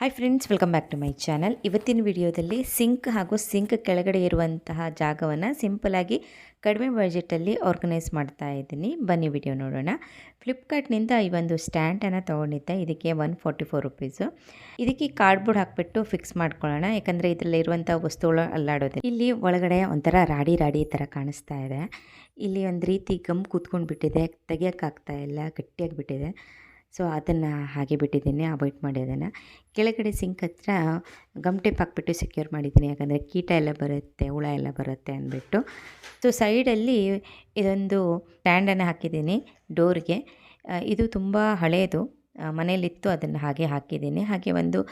Hi friends, welcome back to my channel. ಇವತ್ತಿನ ವಿಡಿಯೋದಲ್ಲಿ sync ಹಾಗೂ ಸಿಂಕ್ ಕೆಳಗಡೆ ಇರುವಂತಹ ಜಾಗವನ್ನು ಸಿಂಪಲಾಗಿ ಕಡಿಮೆ ಬಜೆಟಲ್ಲಿ ಆರ್ಗನೈಸ್ ಮಾಡ್ತಾ ಇದ್ದೀನಿ. ಬನ್ನಿ ವಿಡಿಯೋ ನೋಡೋಣ. ಫ್ಲಿಪ್ಕಾರ್ಟ್ನಿಂದ ಈ ಒಂದು ಸ್ಟ್ಯಾಂಡನ್ನು ತೊಗೊಂಡಿದ್ದೆ. ಇದಕ್ಕೆ 144 ರುಪೀಸು. ಇದಕ್ಕೆ ಕಾರ್ಡ್ಬೋರ್ಡ್ ಹಾಕಿಬಿಟ್ಟು ಫಿಕ್ಸ್ ಮಾಡ್ಕೊಳ್ಳೋಣ, ಯಾಕಂದರೆ ಇದರಲ್ಲಿ ಇರುವಂಥ ವಸ್ತುಗಳು ಅಲ್ಲಾಡೋದು. ಇಲ್ಲಿ ಒಳಗಡೆ ಒಂಥರ ರಾಡಿ ಥರ ಕಾಣಿಸ್ತಾ ಇದೆ. ಇಲ್ಲಿ ಒಂದು ರೀತಿ ಗಮ್ ಕೂತ್ಕೊಂಡು ಬಿಟ್ಟಿದೆ, ತೆಗಿಯೋಕ್ಕಾಗ್ತಾ ಇಲ್ಲ, ಗಟ್ಟಿಯಾಗಿಬಿಟ್ಟಿದೆ. ಸೊ ಅದನ್ನು ಹಾಗೆ ಬಿಟ್ಟಿದ್ದೀನಿ, ಅವಾಯ್ಡ್ ಮಾಡಿ. ಅದನ್ನು ಕೆಳಗಡೆ ಸಿಂಕ್ ಹತ್ರ ಗಮ್ ಟೇಪ್ ಹಾಕ್ಬಿಟ್ಟು ಸೆಕ್ಯೂರ್ ಮಾಡಿದ್ದೀನಿ, ಯಾಕಂದರೆ ಕೀಟ ಎಲ್ಲ ಬರುತ್ತೆ, ಹುಳ ಎಲ್ಲ ಬರುತ್ತೆ ಅಂದ್ಬಿಟ್ಟು. ಸೊ ಸೈಡಲ್ಲಿ ಇದೊಂದು ಸ್ಟ್ಯಾಂಡನ್ನು ಹಾಕಿದ್ದೀನಿ ಡೋರ್ಗೆ. ಇದು ತುಂಬ ಹಳೆಯದು, ಮನೇಲಿತ್ತು, ಅದನ್ನು ಹಾಗೆ ಹಾಕಿದ್ದೀನಿ. ಹಾಗೆ ಒಂದು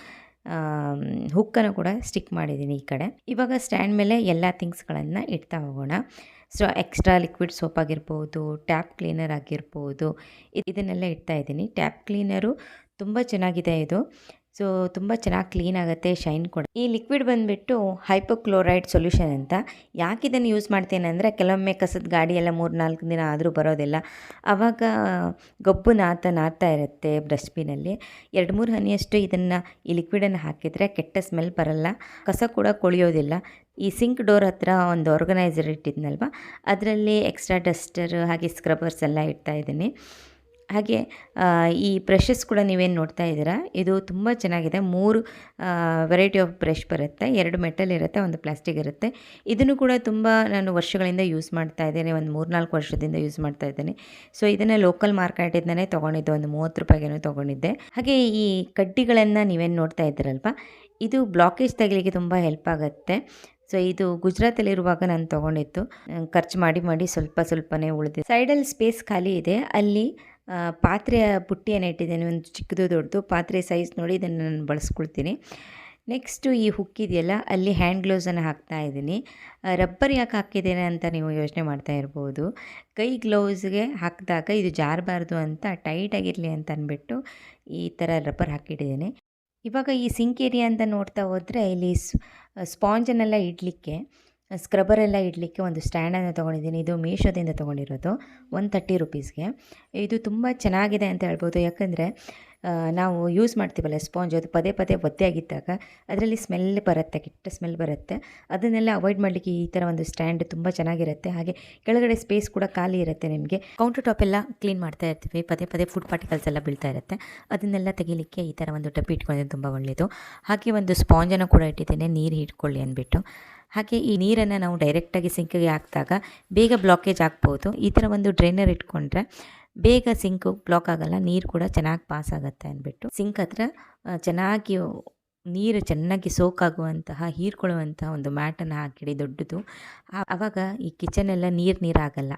ಹುಕ್ಕನ್ನು ಕೂಡ ಸ್ಟಿಕ್ ಮಾಡಿದ್ದೀನಿ ಈ ಕಡೆ. ಇವಾಗ ಸ್ಟ್ಯಾಂಡ್ ಮೇಲೆ ಎಲ್ಲ ಥಿಂಗ್ಸ್ಗಳನ್ನು ಇಡ್ತಾ ಹೋಗೋಣ. ಸೊ ಎಕ್ಸ್ಟ್ರಾ ಲಿಕ್ವಿಡ್ ಸೋಪ್ ಆಗಿರ್ಬೋದು, ಟ್ಯಾಪ್ ಕ್ಲೀನರ್ ಆಗಿರ್ಬೋದು, ಇದನ್ನೆಲ್ಲ ಇಡ್ತಾ ಇದ್ದೀನಿ. ಟ್ಯಾಪ್ ಕ್ಲೀನರು ತುಂಬ ಚೆನ್ನಾಗಿದೆ ಇದು. ಸೊ ತುಂಬ ಚೆನ್ನಾಗಿ ಕ್ಲೀನ್ ಆಗುತ್ತೆ, ಶೈನ್ ಕೂಡ. ಈ ಲಿಕ್ವಿಡ್ ಬಂದುಬಿಟ್ಟು ಹೈಪೋಕ್ಲೋರೈಡ್ ಸೊಲ್ಯೂಷನ್ ಅಂತ. ಯಾಕೆ ಇದನ್ನು ಯೂಸ್ ಮಾಡ್ತೇನೆ ಅಂದರೆ, ಕೆಲವೊಮ್ಮೆ ಕಸದ ಗಾಡಿ ಎಲ್ಲ 3-4 ದಿನ ಆದರೂ ಬರೋದಿಲ್ಲ, ಆವಾಗ ಗೊಬ್ಬು ನಾರ್ತಾ ಇರುತ್ತೆ ಡಸ್ಟ್ಬಿನಲ್ಲಿ. 2-3 ಹನಿಯಷ್ಟು ಇದನ್ನು, ಈ ಲಿಕ್ವಿಡನ್ನು ಹಾಕಿದರೆ ಕೆಟ್ಟ ಸ್ಮೆಲ್ ಬರಲ್ಲ, ಕಸ ಕೂಡ ಕೊಳೆಯೋದಿಲ್ಲ. ಈ ಸಿಂಕ್ ಡೋರ್ ಹತ್ರ ಒಂದು ಆರ್ಗನೈಸರ್ ಇಟ್ಟಿದ್ನಲ್ವ, ಅದರಲ್ಲಿ ಎಕ್ಸ್ಟ್ರಾ ಡಸ್ಟರ್ ಹಾಗೆ ಸ್ಕ್ರಬ್ಬರ್ಸ್ ಎಲ್ಲ ಇಡ್ತಾ ಇದ್ದೀನಿ. ಹಾಗೆ ಈ ಬ್ರಷಸ್ ಕೂಡ ನೀವೇನು ನೋಡ್ತಾ ಇದ್ದೀರಾ, ಇದು ತುಂಬ ಚೆನ್ನಾಗಿದೆ. 3 ವೆರೈಟಿ ಆಫ್ ಬ್ರಷ್ ಬರುತ್ತೆ. 2 ಮೆಟಲ್ ಇರುತ್ತೆ, 1 ಪ್ಲಾಸ್ಟಿಕ್ ಇರುತ್ತೆ. ಇದನ್ನು ಕೂಡ ತುಂಬ ನಾನು ವರ್ಷಗಳಿಂದ ಯೂಸ್ ಮಾಡ್ತಾ ಇದ್ದೇನೆ, ಒಂದು 3-4 ವರ್ಷದಿಂದ ಯೂಸ್ ಮಾಡ್ತಾ ಇದ್ದೇನೆ. ಸೊ ಇದನ್ನು ಲೋಕಲ್ ಮಾರ್ಕೆಟಿಂದನೇ ತೊಗೊಂಡಿದ್ದೆ, ಒಂದು 30 ರೂಪಾಯಿಗೇನೋ ತೊಗೊಂಡಿದ್ದೆ. ಹಾಗೆ ಈ ಕಡ್ಡಿಗಳನ್ನು ನೀವೇನು ನೋಡ್ತಾ ಇದ್ದೀರಲ್ವ, ಇದು ಬ್ಲಾಕೇಜ್ ತೆಗಲಿಕ್ಕೆ ತುಂಬ ಹೆಲ್ಪ್ ಆಗುತ್ತೆ. ಸೊ ಇದು ಗುಜರಾತಲ್ಲಿರುವಾಗ ನಾನು ತೊಗೊಂಡಿದ್ದು, ಖರ್ಚು ಮಾಡಿ ಸ್ವಲ್ಪನೇ ಉಳಿದಿದೆ. ಸೈಡಲ್ಲಿ ಸ್ಪೇಸ್ ಖಾಲಿ ಇದೆ, ಅಲ್ಲಿ ಪಾತ್ರೆಯ ಬುಟ್ಟಿಯನ್ನು ಇಟ್ಟಿದ್ದೇನೆ, ಒಂದು ಚಿಕ್ಕದು ದೊಡ್ಡದು ಪಾತ್ರೆ ಸೈಜ್ ನೋಡಿ ಇದನ್ನು ನಾನು ಬಳಸ್ಕೊಳ್ತೀನಿ. ನೆಕ್ಸ್ಟು ಈ ಹುಕ್ಕಿದೆಯಲ್ಲ, ಅಲ್ಲಿ ಹ್ಯಾಂಡ್ ಗ್ಲೌಸನ್ನು ಹಾಕ್ತಾ ಇದ್ದೀನಿ. ರಬ್ಬರ್ ಯಾಕೆ ಹಾಕಿದ್ದೇನೆ ಅಂತ ನೀವು ಯೋಚನೆ ಮಾಡ್ತಾ ಇರ್ಬೋದು. ಕೈ ಗ್ಲೌಸ್ಗೆ ಹಾಕಿದಾಗ ಇದು ಜಾರಬಾರ್ದು ಅಂತ, ಟೈಟಾಗಿರಲಿ ಅಂತ ಅಂದ್ಬಿಟ್ಟು ಈ ಥರ ರಬ್ಬರ್ ಹಾಕಿಟ್ಟಿದ್ದೇನೆ. ಇವಾಗ ಈ ಸಿಂಕ್ ಏರಿಯಾ ಅಂತ ನೋಡ್ತಾ ಹೋದರೆ, ಇಲ್ಲಿ ಸ್ಪಾಂಜನ್ನೆಲ್ಲ ಇಡಲಿಕ್ಕೆ, ಸ್ಕ್ರಬ್ಬರೆಲ್ಲ ಇಡಲಿಕ್ಕೆ ಒಂದು ಸ್ಟ್ಯಾಂಡನ್ನು ತೊಗೊಂಡಿದ್ದೀನಿ. ಇದು ಮೀಶೋದಿಂದ ತೊಗೊಂಡಿರೋದು, 130 ರುಪೀಸ್ಗೆ. ಇದು ತುಂಬ ಚೆನ್ನಾಗಿದೆ ಅಂತ ಹೇಳ್ಬೋದು, ಯಾಕಂದರೆ ನಾವು ಯೂಸ್ ಮಾಡ್ತೀವಲ್ಲ ಸ್ಪಾಂಜ್, ಅದು ಪದೇ ಒದ್ದೆ ಆಗಿದ್ದಾಗ ಅದರಲ್ಲಿ ಸ್ಮೆಲ್ ಬರುತ್ತೆ, ಕೆಟ್ಟ ಸ್ಮೆಲ್ ಬರುತ್ತೆ. ಅದನ್ನೆಲ್ಲ ಅವಾಯ್ಡ್ ಮಾಡಲಿಕ್ಕೆ ಈ ಥರ ಒಂದು ಸ್ಟ್ಯಾಂಡ್ ತುಂಬ ಚೆನ್ನಾಗಿರುತ್ತೆ. ಹಾಗೆ ಕೆಳಗಡೆ ಸ್ಪೇಸ್ ಕೂಡ ಖಾಲಿ ಇರುತ್ತೆ. ನಿಮಗೆ ಕೌಂಟರ್ ಟಾಪ್ ಎಲ್ಲ ಕ್ಲೀನ್ ಮಾಡ್ತಾ ಇರ್ತೀವಿ, ಪದೇ ಫುಡ್ ಪಾರ್ಟಿಕಲ್ಸ್ ಎಲ್ಲ ಬೀಳ್ತಾ ಇರುತ್ತೆ, ಅದನ್ನೆಲ್ಲ ತೆಗಿಲಿಕ್ಕೆ ಈ ಥರ ಒಂದು ಡಬ್ಬಿ ಇಟ್ಕೊಂಡಿದ್ದು ತುಂಬ ಒಳ್ಳೆಯದು. ಹಾಗೆ ಒಂದು ಸ್ಪಾಂಜನ್ನು ಕೂಡ ಇಟ್ಟಿದ್ದೇನೆ, ನೀರು ಹಿಡ್ಕೊಳ್ಳಿ ಅಂದ್ಬಿಟ್ಟು. ಹಾಗೆ ಈ ನೀರನ್ನು ನಾವು ಡೈರೆಕ್ಟಾಗಿ ಸಿಂಕಿಗೆ ಹಾಕಿದಾಗ ಬೇಗ ಬ್ಲಾಕೇಜ್ ಆಗ್ಬೋದು. ಈ ಥರ ಒಂದು ಡ್ರೈನರ್ ಇಟ್ಕೊಂಡ್ರೆ ಬೇಗ ಸಿಂಕು ಬ್ಲಾಕ್ ಆಗೋಲ್ಲ, ನೀರು ಕೂಡ ಚೆನ್ನಾಗಿ ಪಾಸ್ ಆಗುತ್ತೆ ಅಂದ್ಬಿಟ್ಟು ಸಿಂಕ್ ಹತ್ರ ಚೆನ್ನಾಗಿ ನೀರು ಚೆನ್ನಾಗಿ ಸೋಕಾಗುವಂತಹ, ಹೀರ್ಕೊಳ್ಳುವಂತಹ ಒಂದು ಮ್ಯಾಟನ್ನು ಹಾಕಿಡಿ, ದೊಡ್ಡದು. ಆವಾಗ ಈ ಕಿಚನೆಲ್ಲ ನೀರಾಗಲ್ಲ.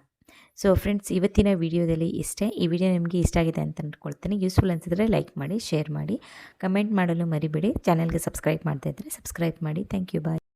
ಸೊ ಫ್ರೆಂಡ್ಸ್, ಇವತ್ತಿನ ವಿಡಿಯೋದಲ್ಲಿ ಇಷ್ಟೇ. ಈ ವಿಡಿಯೋ ನಿಮಗೆ ಇಷ್ಟ ಆಗಿದೆ ಅಂತ ಅಂದ್ಕೊಳ್ತೀನಿ. ಯೂಸ್ಫುಲ್ ಅನಿಸಿದ್ರೆ ಲೈಕ್ ಮಾಡಿ, ಶೇರ್ ಮಾಡಿ, ಕಮೆಂಟ್ ಮಾಡಲು ಮರಿಬೇಡಿ. ಚಾನಲ್ಗೆ ಸಬ್ಸ್ಕ್ರೈಬ್ ಮಾಡ್ತಾ ಇದ್ದರೆ ಸಬ್ಸ್ಕ್ರೈಬ್ ಮಾಡಿ. Thank you, bye.